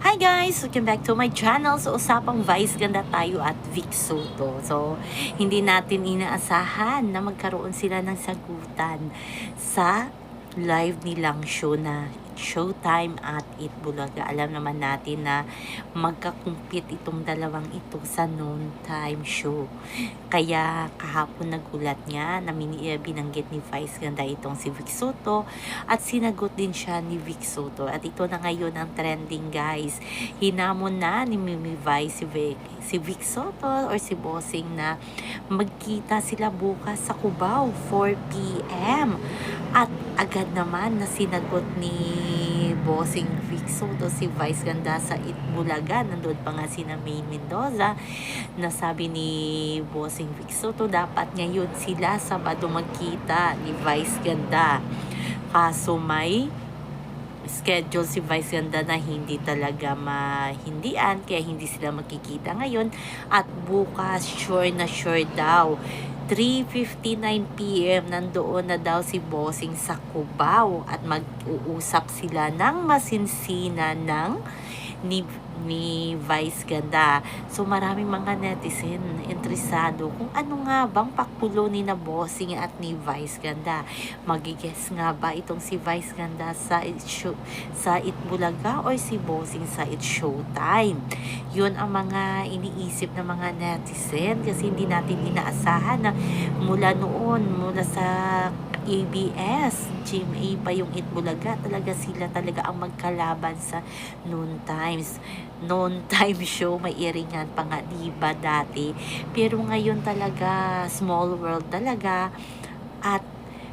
Hi guys! Welcome back to my channel. So, usapang Vice ganda tayo at Vic Soto. So, hindi natin inaasahan na magkaroon sila ng sagutan sa live nilang show na Showtime at Eat Bulaga. Alam naman natin na magkakumpit itong dalawang ito sa noontime show. Kaya kahapon nagulat niya na binanggit ni Vice ganda itong si Vic Soto at sinagot din siya ni Vic Soto. At ito na ngayon ang trending guys. Hinamon na ni Mimi Vice si Vic Soto or si Bossing na magkita sila bukas sa Cubao 4 p.m. At agad naman na sinagot ni Bossing Vic Soto si Vice ganda sa Itbulaga. Nandun pa nga si na May Mendoza na sabi ni Bossing Vic Soto dapat ngayon sila Sabado magkita ni Vice ganda. Kaso may schedule si Vice ganda na hindi talaga mahindian kaya hindi sila magkikita ngayon at bukas sure na sure daw 3:59 p.m. nandoon na daw si Bossing sa Cubao at mag-uusap sila ng masinsinan ng ni Vice ganda. So maraming mga netizen interesado kung ano nga bang pakulo ni na Bossing at ni Vice ganda. Magigess nga ba itong si Vice ganda sa Itbulaga or si Bossing sa It Showtime? Yun ang mga iniisip ng mga netizen kasi hindi natin inaasahan na mula sa ABS, GMA pa yung Itbulaga, sila talaga ang magkalaban sa noontime show. May iringan pa nga diba dati, pero ngayon talaga small world talaga at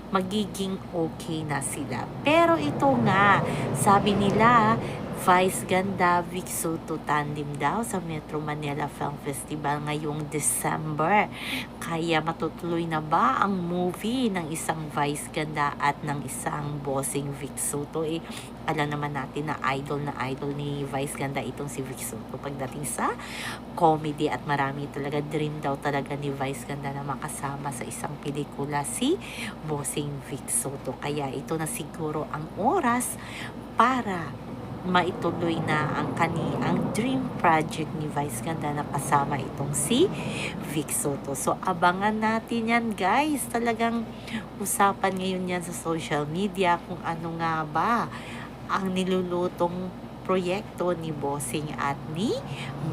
magiging okay na sila. Pero ito nga, sabi nila Vice ganda, Vic Soto tandem daw sa Metro Manila Film Festival ngayong December. Kaya matutuloy na ba ang movie ng isang Vice ganda at ng isang Bossing Vic Soto? Alam naman natin na idol ni Vice ganda itong si Vic Soto pagdating sa comedy at marami talaga dream daw talaga ni Vice ganda na makasama sa isang pelikula si Bossing Vic Soto. Kaya ito na siguro ang oras para maituloy na ang dream project ni Vice ganda na kasama itong si Vic Soto. So abangan natin yan guys. Talagang usapan ngayon yan sa social media kung ano nga ba ang nilulutong proyekto ni Bossing at ni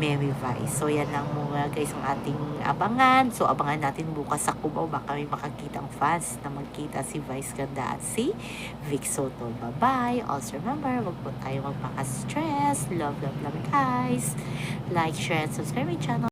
Mary Vice. So yan lang muna guys ang ating abangan. So abangan natin bukas sa Cubao, baka may makakitang fans na magkita si Vice ganda at si Vic Soto. Bye bye. Also remember, wag po tayo magpaka-stress. Love guys. Like, share, and subscribe my channel.